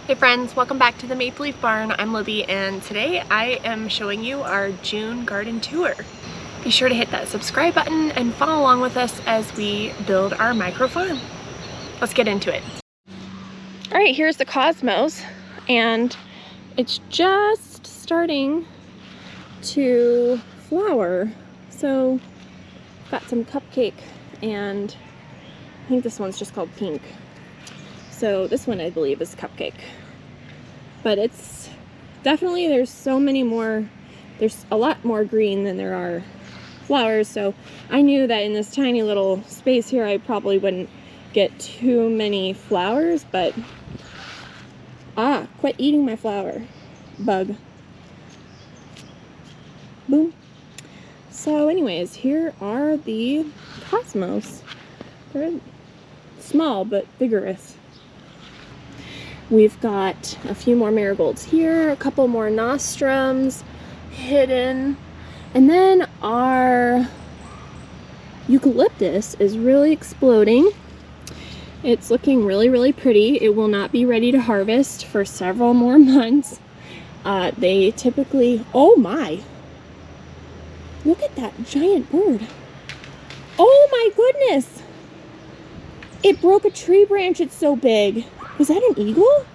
Hey friends, welcome back to the Maple Leaf Barn. I'm Libby and today I am showing you our June garden tour. Be sure to hit that subscribe button and follow along with us as we build our micro farm. Let's get into it. Alright, here's the cosmos and it's just starting to flower. So got some cupcake and I think this one's just called pink. So this one I believe is cupcake. But it's definitely, there's so many more, there's a lot more green than there are flowers. So I knew that in this tiny little space here I probably wouldn't get too many flowers, but quit eating my flower, bug. Boom. So anyways, here are the cosmos. They're small but vigorous. We've got a few more marigolds here, a couple more nostrums hidden, and then our eucalyptus is really exploding. It's looking really, really pretty. It will not be ready to harvest for several more months. They typically, oh my, look at that giant bird. Oh my goodness. It broke a tree branch, it's so big. Was that an eagle?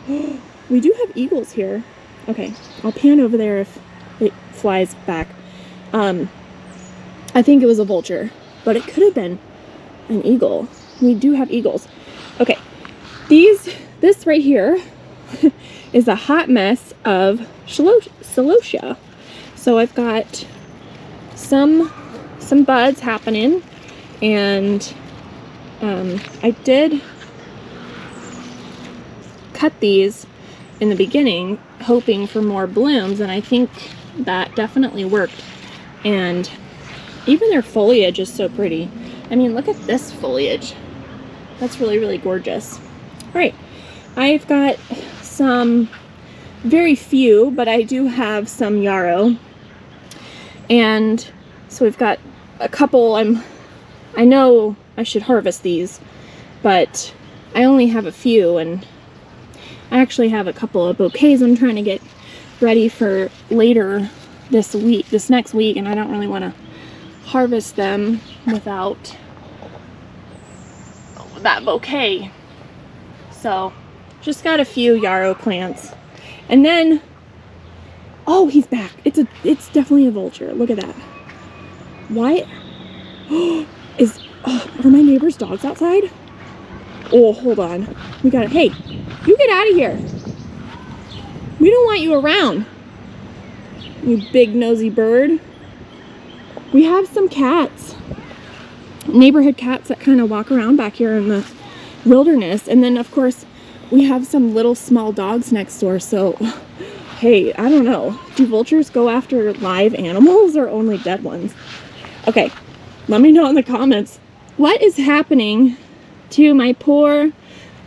We do have eagles here. Okay, I'll pan over there if it flies back. I think it was a vulture, but it could have been an eagle. We do have eagles. Okay, this right here is a hot mess of celosia. So I've got some buds happening, and I did cut these in the beginning hoping for more blooms, and I think that definitely worked. And even their foliage is so pretty. I mean, look at this foliage. That's really, really gorgeous. All right, I've got some, very few, but I do have some yarrow. And so we've got a couple. I know I should harvest these, but I only have a few, and I actually have a couple of bouquets I'm trying to get ready for later this next week, and I don't really want to harvest them without that bouquet. So just got a few yarrow plants. And then, oh, he's back. It's definitely a vulture. Look at that. Why are my neighbor's dogs outside? Oh, hold on. We got it. Hey, you get out of here. We don't want you around, you big nosy bird. We have some cats, neighborhood cats that kind of walk around back here in the wilderness. And then of course we have some little small dogs next door. So hey, I don't know. Do vultures go after live animals or only dead ones? Okay, let me know in the comments what is happening to my poor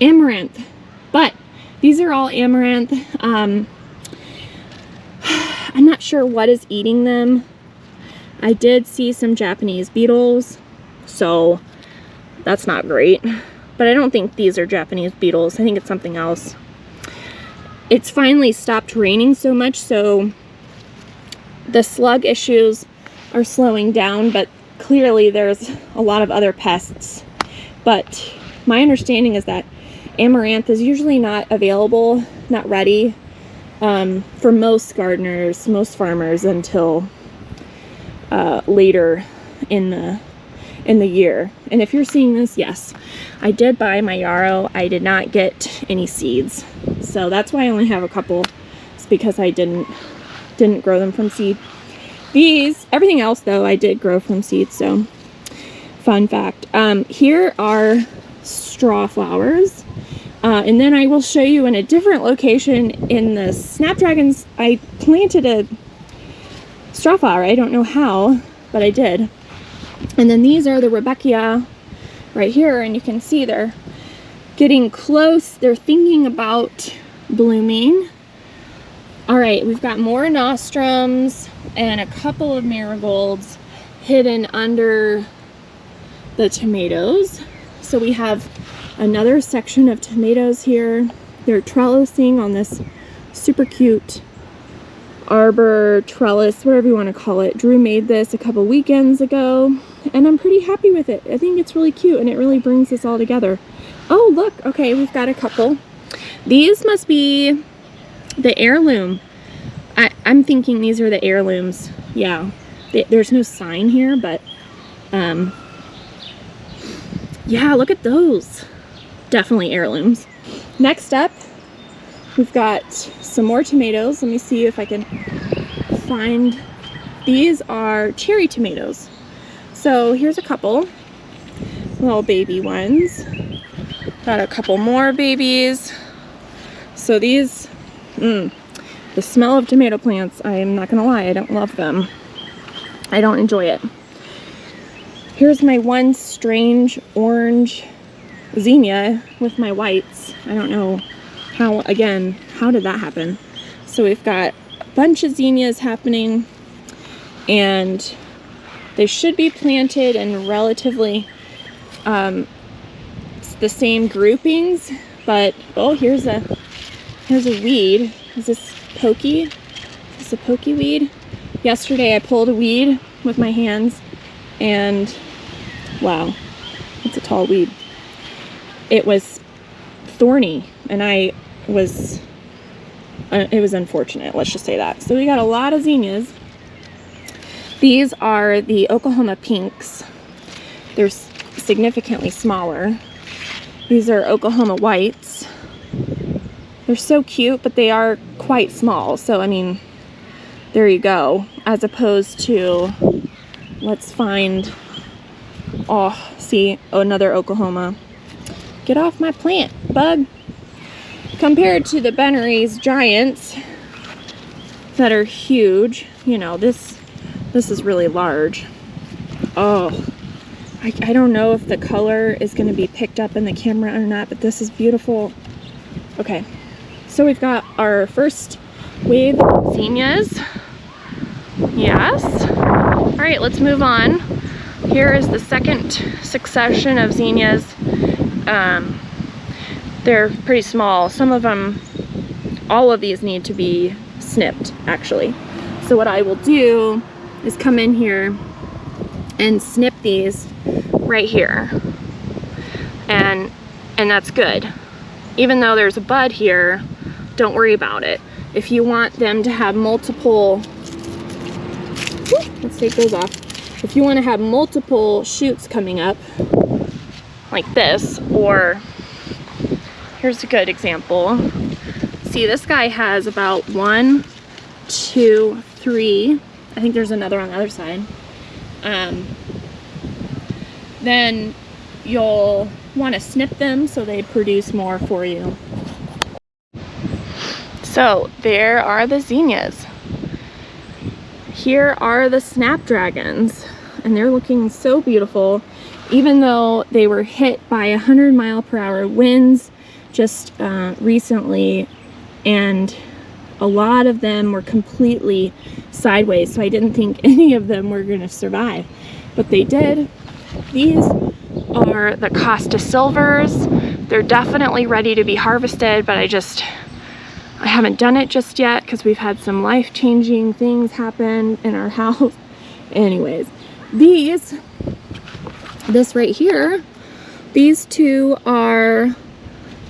amaranth. But these are all amaranth. I'm not sure what is eating them. I did see some Japanese beetles, so that's not great. But I don't think these are Japanese beetles. I think it's something else. It's finally stopped raining so much, so the slug issues are slowing down, but clearly there's a lot of other pests. But my understanding is that amaranth is usually not available, not ready for most gardeners, most farmers until later in the year. And if you're seeing this, yes, I did buy my yarrow. I did not get any seeds, so that's why I only have a couple. It's because I didn't grow them from seed. Everything else though, I did grow from seed. So fun fact. Here are Strawflowers. And then I will show you in a different location in the Snapdragons. I planted a Strawflower. I don't know how, but I did. And then these are the Rudbeckia right here, and you can see they're getting close. They're thinking about blooming. All right, we've got more nostrums and a couple of marigolds hidden under the tomatoes. So we have another section of tomatoes here. They're trellising on this super cute arbor trellis, whatever you want to call it. Drew made this a couple weekends ago, and I'm pretty happy with it. I think it's really cute, and it really brings this all together. Oh, look, okay, we've got a couple. These must be the heirloom. I'm thinking these are the heirlooms. Yeah, there's no sign here, but yeah, look at those. Definitely heirlooms. Next up, we've got some more tomatoes. Let me see if I can find. These are cherry tomatoes. So here's a couple little baby ones. Got a couple more babies. So these, the smell of tomato plants, I'm not gonna lie, I don't love them. I don't enjoy it. Here's my one strange orange zinnia with my whites. I don't know how, again, how did that happen? So we've got a bunch of zinnias happening, and they should be planted in relatively the same groupings, but oh, here's a weed. Is this pokey? Is this a pokey weed? Yesterday I pulled a weed with my hands, and wow, it's a tall weed. It was thorny, and it was unfortunate, let's just say that. So we got a lot of zinnias. These are the Oklahoma pinks. They're significantly smaller. These are Oklahoma whites. They're so cute, but they are quite small. So, I mean, there you go. As opposed to, let's find, oh, see, another Oklahoma. Get off my plant, bug. Compared to the Bennery's giants that are huge, you know, this is really large. Oh, I don't know if the color is going to be picked up in the camera or not, but this is beautiful. Okay, so we've got our first wave of zinnias. Yes. All right, let's move on. Here is the second succession of zinnias. They're pretty small. Some of them, all of these need to be snipped, actually. So what I will do is come in here and snip these right here, and that's good. Even though there's a bud here, don't worry about it. If you want them to have multiple, let's take those off. If you want to have multiple shoots coming up like this, or here's a good example. See, this guy has about 1, 2, 3. I think there's another on the other side. Then you'll want to snip them so they produce more for you. So there are the zinnias. Here are the Snapdragons, and they're looking so beautiful, even though they were hit by 100-mile-per-hour winds just recently, and a lot of them were completely sideways, so I didn't think any of them were going to survive, but they did. These are the Costa Silvers. They're definitely ready to be harvested, but I haven't done it just yet because we've had some life-changing things happen in our house. Anyways, this right here, these two are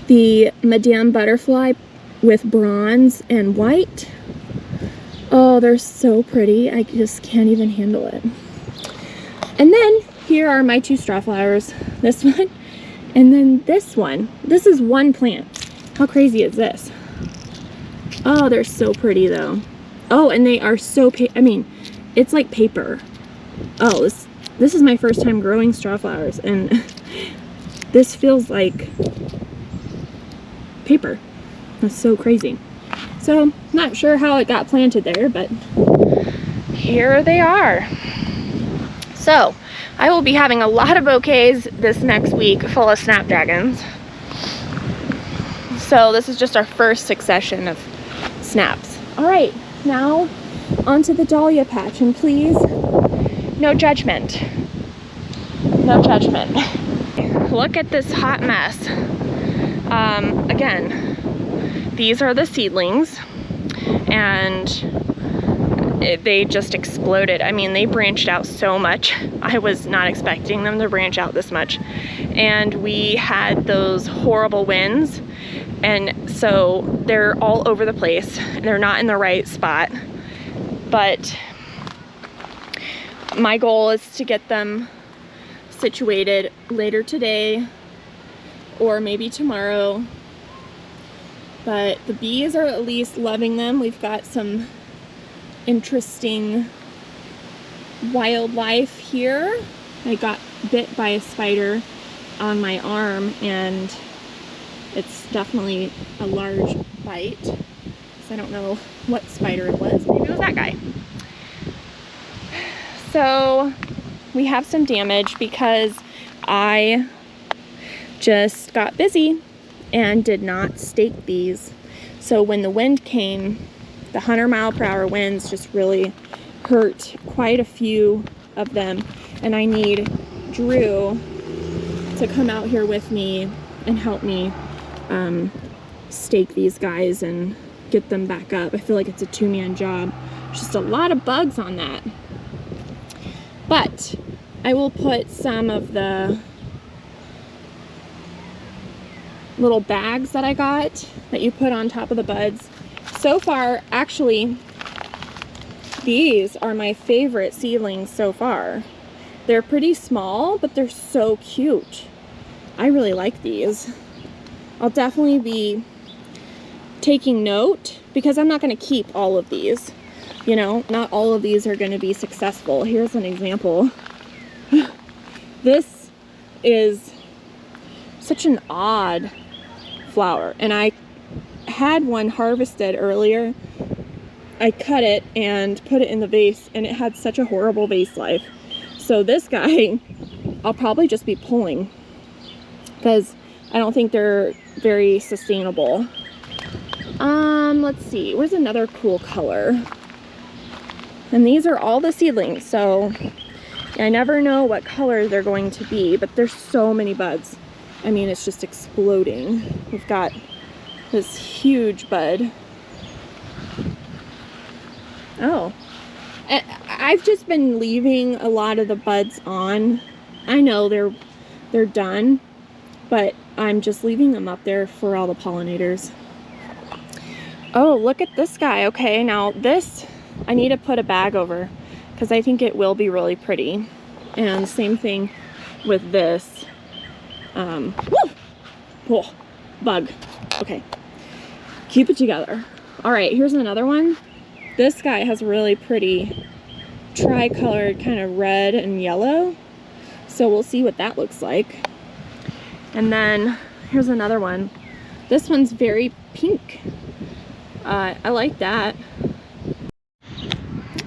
the Madame Butterfly with bronze and white. Oh, they're so pretty. I just can't even handle it. And then here are my two Strawflowers. This one and then this one. This is one plant. How crazy is this? Oh, they're so pretty though. Oh, and they are so, I mean, it's like paper. Oh, this is my first time growing Strawflowers, and this feels like paper. That's so crazy. So, not sure how it got planted there, but here they are. So, I will be having a lot of bouquets this next week full of Snapdragons. So, this is just our first succession of snaps. All right, now onto the Dahlia patch, and please, no judgment. No judgment. look at this hot mess. Again, these are the seedlings, and they just exploded. I mean, they branched out so much. I was not expecting them to branch out this much. And we had those horrible winds, and so they're all over the place. They're not in the right spot. But my goal is to get them situated later today or maybe tomorrow. But the bees are at least loving them. We've got some interesting wildlife here. I got bit by a spider on my arm, and it's definitely a large bite. So I don't know what spider it was. Maybe it was that guy. So we have some damage because I just got busy and did not stake these. So when the wind came, the 100-mile-per-hour winds just really hurt quite a few of them. And I need Drew to come out here with me and help me stake these guys and get them back up. I feel like it's a two-man job. There's just a lot of bugs on that. But I will put some of the little bags that I got that you put on top of the buds. So far, actually, these are my favorite seedlings so far. They're pretty small, but they're so cute. I really like these. I'll definitely be taking note because I'm not going to keep all of these. You know, not all of these are going to be successful. Here's an example. This is such an odd flower, and I had one harvested earlier. I cut it and put it in the vase, and it had such a horrible vase life. So this guy, I'll probably just be pulling because I don't think they're very sustainable. Let's see, where's another cool color? And these are all the seedlings, so I never know what color they're going to be, but there's so many buds. I mean, it's just exploding. We've got this huge bud. Oh, I've just been leaving a lot of the buds on. I know they're done, but I'm just leaving them up there for all the pollinators. Oh, look at this guy. Okay, now this I need to put a bag over because I think it will be really pretty. And same thing with this. Whoa, bug. Okay, keep it together. All right, here's another one. This guy has really pretty tri-colored kind of red and yellow. So we'll see what that looks like. And then here's another one. This one's very pink. I like that.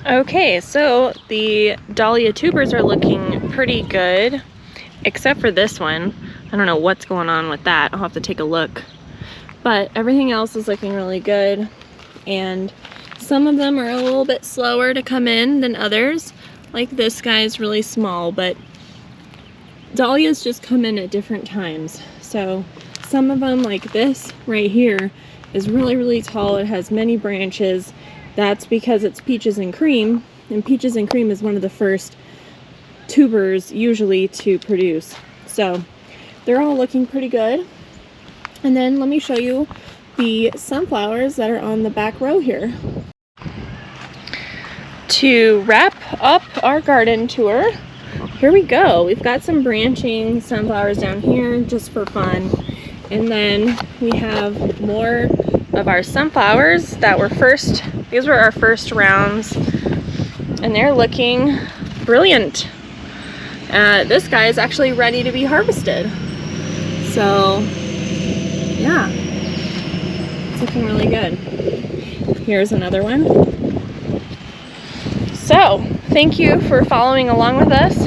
Okay, so the dahlia tubers are looking pretty good, except for this one. I don't know what's going on with that. I'll have to take a look. But everything else is looking really good. And some of them are a little bit slower to come in than others. Like this guy is really small, but dahlias just come in at different times. So some of them, like this right here, is really, really tall. It has many branches. That's because it's peaches and cream, and peaches and cream is one of the first tubers usually to produce. So they're all looking pretty good. And then let me show you the sunflowers that are on the back row here. To wrap up our garden tour, here we go. We've got some branching sunflowers down here just for fun. And then we have more of our sunflowers that were first, these were our first rounds, and they're looking brilliant. This guy is actually ready to be harvested. So yeah, it's looking really good. Here's another one. So thank you for following along with us,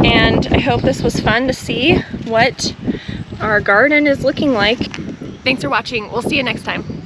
and I hope this was fun to see what our garden is looking like. Thanks for watching. We'll see you next time.